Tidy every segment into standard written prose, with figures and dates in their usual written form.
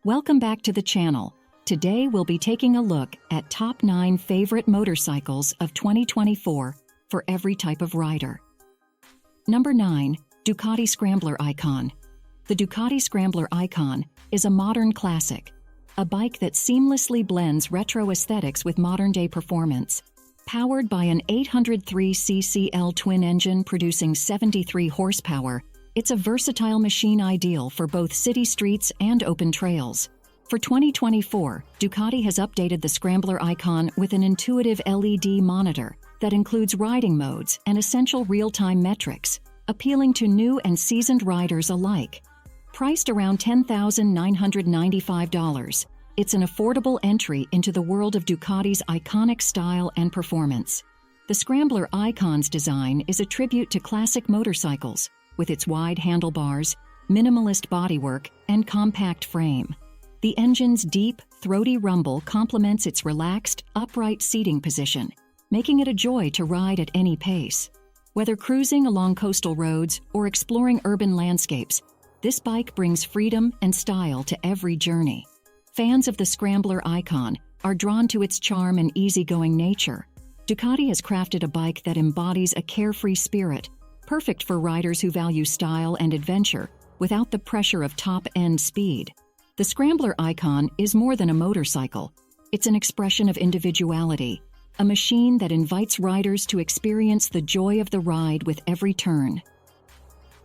Welcome back to the channel. Today we'll be taking a look at top 9 favorite motorcycles of 2024 for every type of rider. Number 9. Ducati Scrambler Icon. The Ducati Scrambler Icon is a modern classic, a bike that seamlessly blends retro aesthetics with modern-day performance. Powered by an 803cc L twin engine producing 73 horsepower, it's a versatile machine ideal for both city streets and open trails. For 2024, Ducati has updated the Scrambler Icon with an intuitive LED monitor that includes riding modes and essential real-time metrics, appealing to new and seasoned riders alike. Priced around $10,995, it's an affordable entry into the world of Ducati's iconic style and performance. The Scrambler Icon's design is a tribute to classic motorcycles, with its wide handlebars, minimalist bodywork, and compact frame. The engine's deep, throaty rumble complements its relaxed, upright seating position, making it a joy to ride at any pace. Whether cruising along coastal roads or exploring urban landscapes, this bike brings freedom and style to every journey. Fans of the Scrambler Icon are drawn to its charm and easygoing nature. Ducati has crafted a bike that embodies a carefree spirit, perfect for riders who value style and adventure without the pressure of top-end speed. The Scrambler Icon is more than a motorcycle. It's an expression of individuality, a machine that invites riders to experience the joy of the ride with every turn.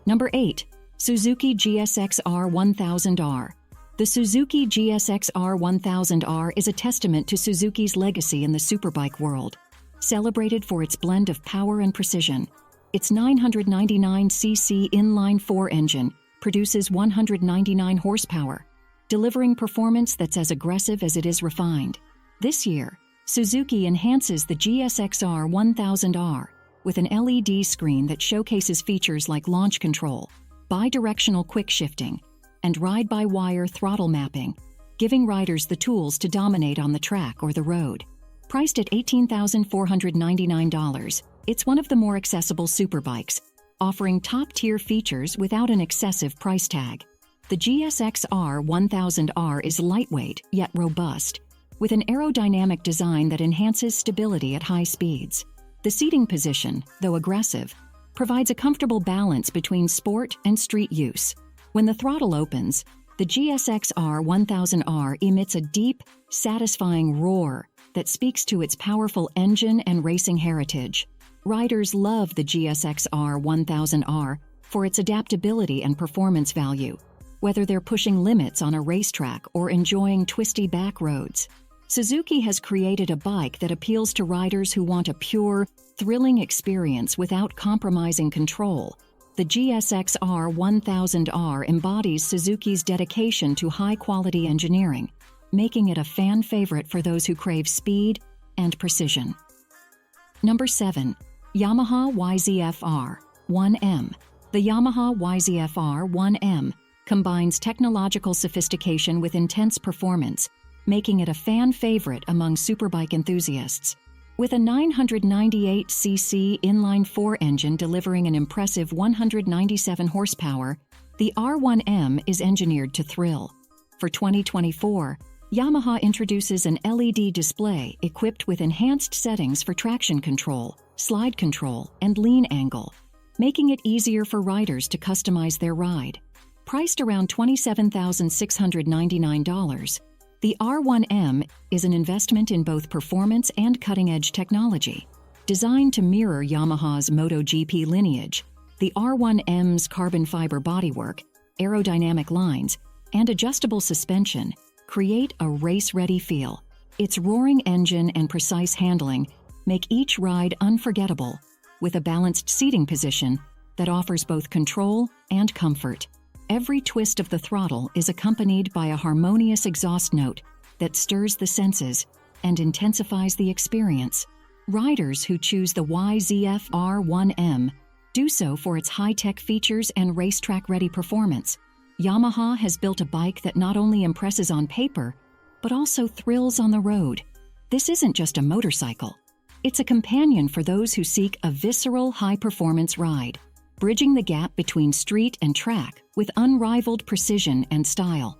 Number 8. Suzuki GSXR1000R. The Suzuki GSXR1000R is a testament to Suzuki's legacy in the superbike world. Celebrated for its blend of power and precision, its 999cc inline-4 engine produces 199 horsepower, delivering performance that's as aggressive as it is refined. This year, Suzuki enhances the GSXR1000R with an LED screen that showcases features like launch control, bi-directional quick shifting, and ride-by-wire throttle mapping, giving riders the tools to dominate on the track or the road. Priced at $18,499, it's one of the more accessible superbikes, offering top-tier features without an excessive price tag. The GSXR1000R is lightweight yet robust, with an aerodynamic design that enhances stability at high speeds. The seating position, though aggressive, provides a comfortable balance between sport and street use. When the throttle opens, the GSXR1000R emits a deep, satisfying roar that speaks to its powerful engine and racing heritage. Riders love the GSXR1000R for its adaptability and performance value, whether they're pushing limits on a racetrack or enjoying twisty back roads. Suzuki has created a bike that appeals to riders who want a pure, thrilling experience without compromising control. The GSXR1000R embodies Suzuki's dedication to high-quality engineering, making it a fan favorite for those who crave speed and precision. Number 7. Yamaha YZFR1M. The Yamaha YZFR1M combines technological sophistication with intense performance, making it a fan favorite among superbike enthusiasts. With a 998cc inline-4 engine delivering an impressive 197 horsepower, the R1M is engineered to thrill. For 2024, Yamaha introduces an LED display equipped with enhanced settings for traction control, slide control, and lean angle, making it easier for riders to customize their ride. Priced around $27,699, the R1M is an investment in both performance and cutting-edge technology. Designed to mirror Yamaha's MotoGP lineage, the R1M's carbon fiber bodywork, aerodynamic lines, and adjustable suspension create a race-ready feel. Its roaring engine and precise handling make each ride unforgettable, with a balanced seating position that offers both control and comfort. Every twist of the throttle is accompanied by a harmonious exhaust note that stirs the senses and intensifies the experience. Riders who choose the YZFR1M do so for its high-tech features and racetrack-ready performance. Yamaha has built a bike that not only impresses on paper, but also thrills on the road. This isn't just a motorcycle. It's a companion for those who seek a visceral, high-performance ride, bridging the gap between street and track with unrivaled precision and style.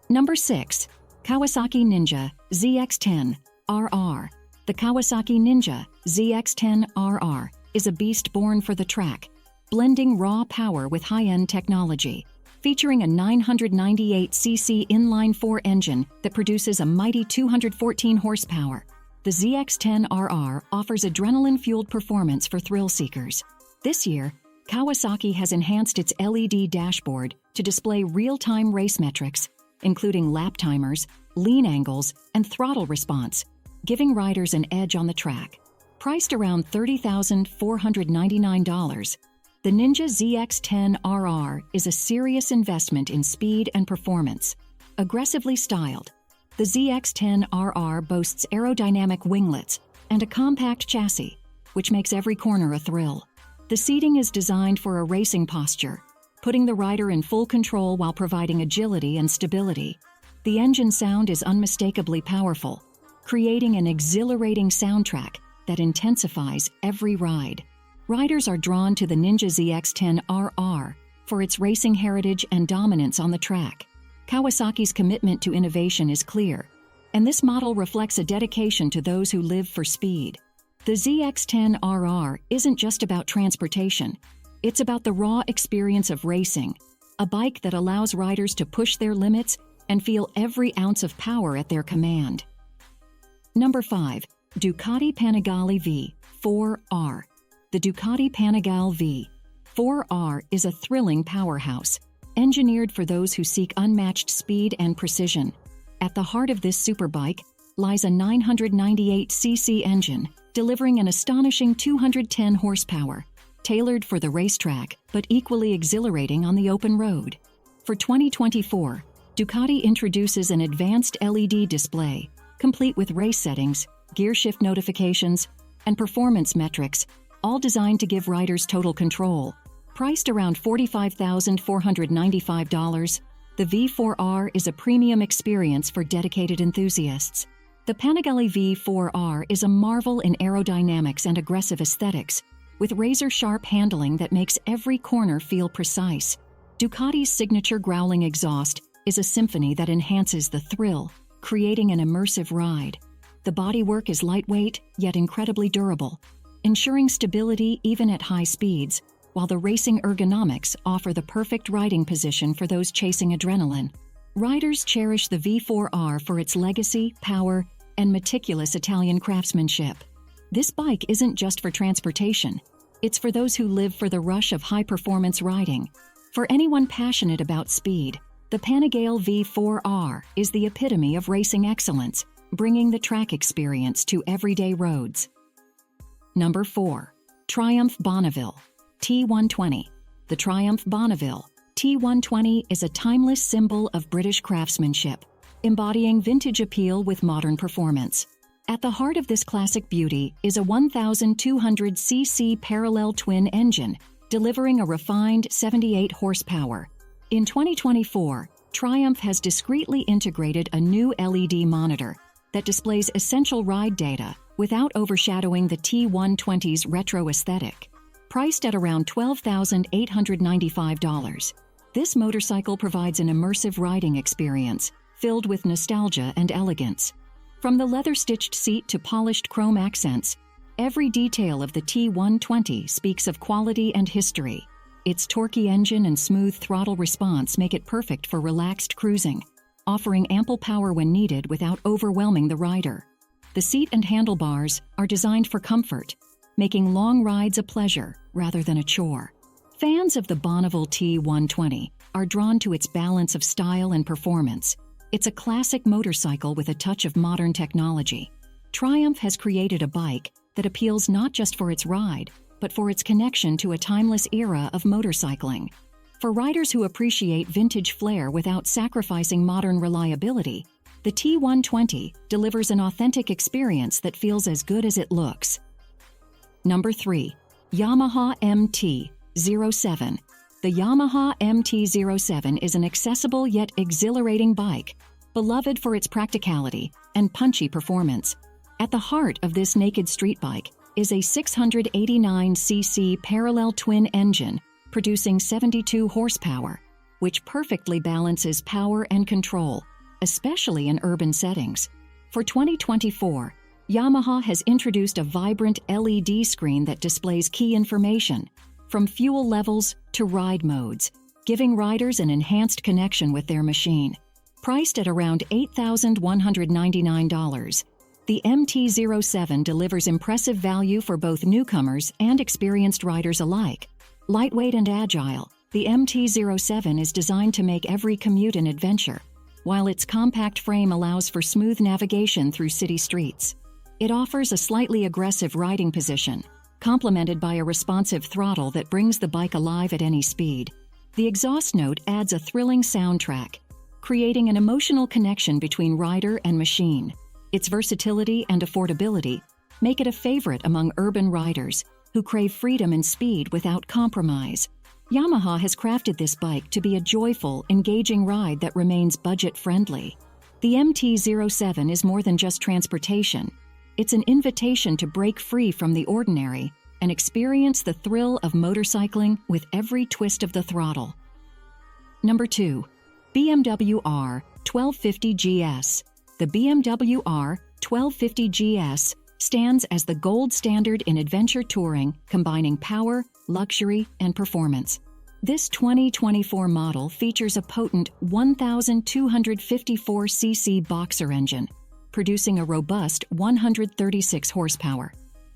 Number 6. Kawasaki Ninja ZX-10RR. The Kawasaki Ninja ZX-10RR is a beast born for the track, blending raw power with high-end technology. Featuring a 998cc inline-4 engine that produces a mighty 214 horsepower, the ZX-10RR offers adrenaline-fueled performance for thrill seekers. This year, Kawasaki has enhanced its LED dashboard to display real-time race metrics, including lap timers, lean angles, and throttle response, giving riders an edge on the track. Priced around $30,499, the Ninja ZX-10RR is a serious investment in speed and performance. Aggressively styled, the ZX-10RR boasts aerodynamic winglets and a compact chassis, which makes every corner a thrill. The seating is designed for a racing posture, putting the rider in full control while providing agility and stability. The engine sound is unmistakably powerful, creating an exhilarating soundtrack that intensifies every ride. Riders are drawn to the Ninja ZX-10RR for its racing heritage and dominance on the track. Kawasaki's commitment to innovation is clear, and this model reflects a dedication to those who live for speed. The ZX-10RR isn't just about transportation, it's about the raw experience of racing, a bike that allows riders to push their limits and feel every ounce of power at their command. Number 5. Ducati Panigale V4R. The Ducati Panigale V4R is a thrilling powerhouse, engineered for those who seek unmatched speed and precision. At the heart of this superbike lies a 998cc engine, delivering an astonishing 210 horsepower, tailored for the racetrack but equally exhilarating on the open road. For 2024, Ducati introduces an advanced LED display, complete with race settings, gear shift notifications, and performance metrics, all designed to give riders total control. Priced around $45,495, the V4R is a premium experience for dedicated enthusiasts. The Panigale V4R is a marvel in aerodynamics and aggressive aesthetics, with razor-sharp handling that makes every corner feel precise. Ducati's signature growling exhaust is a symphony that enhances the thrill, creating an immersive ride. The bodywork is lightweight, yet incredibly durable, ensuring stability even at high speeds, while the racing ergonomics offer the perfect riding position for those chasing adrenaline. Riders cherish the V4R for its legacy, power, and meticulous Italian craftsmanship. This bike isn't just for transportation, it's for those who live for the rush of high-performance riding. For anyone passionate about speed, the Panigale V4R is the epitome of racing excellence, bringing the track experience to everyday roads. Number 4. Triumph Bonneville T120. The Triumph Bonneville T120 is a timeless symbol of British craftsmanship, embodying vintage appeal with modern performance. At the heart of this classic beauty is a 1,200cc parallel twin engine, delivering a refined 78 horsepower. In 2024, Triumph has discreetly integrated a new LED monitor that displays essential ride data without overshadowing the T120's retro aesthetic. Priced at around $12,895, this motorcycle provides an immersive riding experience filled with nostalgia and elegance. From the leather-stitched seat to polished chrome accents, every detail of the T120 speaks of quality and history. Its torquey engine and smooth throttle response make it perfect for relaxed cruising, offering ample power when needed without overwhelming the rider. The seat and handlebars are designed for comfort, making long rides a pleasure rather than a chore. Fans of the Bonneville T120 are drawn to its balance of style and performance. It's a classic motorcycle with a touch of modern technology. Triumph has created a bike that appeals not just for its ride, but for its connection to a timeless era of motorcycling. For riders who appreciate vintage flair without sacrificing modern reliability, the T120 delivers an authentic experience that feels as good as it looks. Number 3. Yamaha MT07. The Yamaha MT07 is an accessible yet exhilarating bike, beloved for its practicality and punchy performance. At the heart of this naked street bike is a 689cc parallel twin engine producing 72 horsepower, which perfectly balances power and control especially in urban settings. For 2024, Yamaha has introduced a vibrant LED screen that displays key information, from fuel levels to ride modes, giving riders an enhanced connection with their machine. Priced at around $8,199, the MT-07 delivers impressive value for both newcomers and experienced riders alike. Lightweight and agile, the MT-07 is designed to make every commute an adventure, while its compact frame allows for smooth navigation through city streets. It offers a slightly aggressive riding position, complemented by a responsive throttle that brings the bike alive at any speed. The exhaust note adds a thrilling soundtrack, creating an emotional connection between rider and machine. Its versatility and affordability make it a favorite among urban riders who crave freedom and speed without compromise. Yamaha has crafted this bike to be a joyful, engaging ride that remains budget-friendly. The MT-07 is more than just transportation. It's an invitation to break free from the ordinary and experience the thrill of motorcycling with every twist of the throttle. Number 2. BMW R 1250 GS. The BMW R 1250 GS stands as the gold standard in adventure touring, combining power, luxury, and performance. This 2024 model features a potent 1,254cc boxer engine, producing a robust 136 horsepower.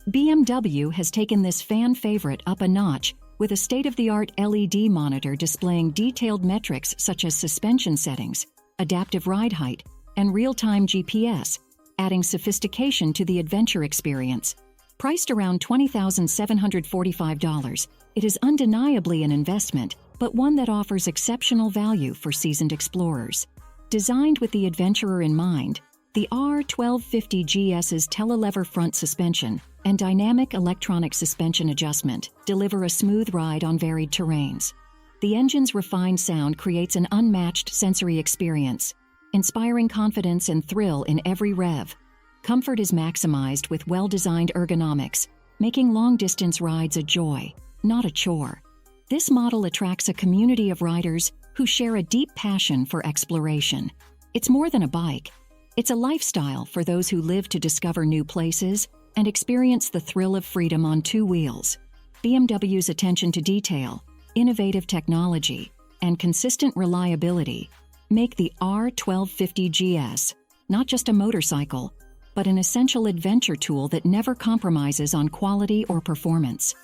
BMW has taken this fan favorite up a notch with a state-of-the-art LED monitor displaying detailed metrics such as suspension settings, adaptive ride height, and real-time GPS, adding sophistication to the adventure experience. Priced around $20,745, it is undeniably an investment, but one that offers exceptional value for seasoned explorers. Designed with the adventurer in mind, the R1250 GS's telelever front suspension and dynamic electronic suspension adjustment deliver a smooth ride on varied terrains. The engine's refined sound creates an unmatched sensory experience, inspiring confidence and thrill in every rev. Comfort is maximized with well-designed ergonomics, making long-distance rides a joy, not a chore. This model attracts a community of riders who share a deep passion for exploration. It's more than a bike. It's a lifestyle for those who live to discover new places and experience the thrill of freedom on two wheels. BMW's attention to detail, innovative technology, and consistent reliability make the R1250 GS not just a motorcycle, but an essential adventure tool that never compromises on quality or performance.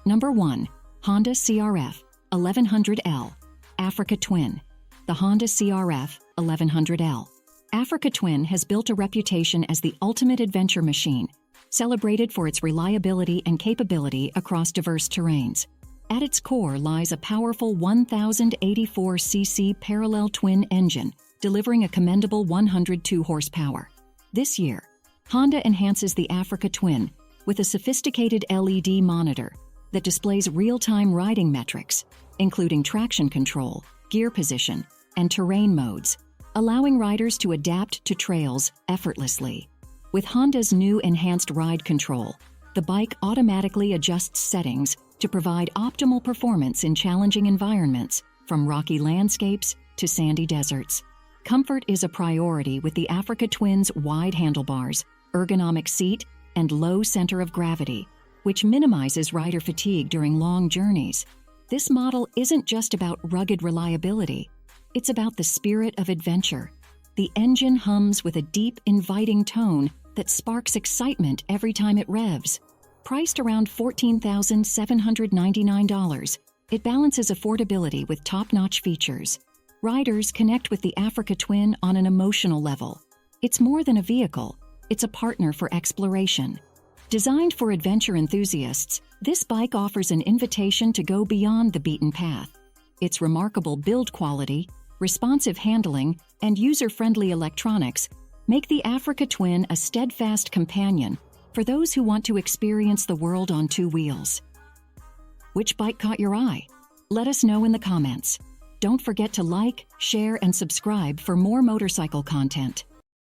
Number 1. Honda CRF1100L Africa Twin. The Honda CRF1100L Africa Twin has built a reputation as the ultimate adventure machine, celebrated for its reliability and capability across diverse terrains. At its core lies a powerful 1,084cc parallel twin engine, delivering a commendable 102 horsepower. This year, Honda enhances the Africa Twin with a sophisticated LED monitor that displays real-time riding metrics, including traction control, gear position, and terrain modes, allowing riders to adapt to trails effortlessly. With Honda's new enhanced ride control, the bike automatically adjusts settings to provide optimal performance in challenging environments, from rocky landscapes to sandy deserts. Comfort is a priority with the Africa Twin's wide handlebars, ergonomic seat, and low center of gravity, which minimizes rider fatigue during long journeys. This model isn't just about rugged reliability. It's about the spirit of adventure. The engine hums with a deep, inviting tone that sparks excitement every time it revs. Priced around $14,799, it balances affordability with top-notch features. Riders connect with the Africa Twin on an emotional level. It's more than a vehicle, it's a partner for exploration. Designed for adventure enthusiasts, this bike offers an invitation to go beyond the beaten path. Its remarkable build quality, responsive handling, and user-friendly electronics make the Africa Twin a steadfast companion for those who want to experience the world on two wheels. Which bike caught your eye? Let us know in the comments. Don't forget to like, share, and subscribe for more motorcycle content.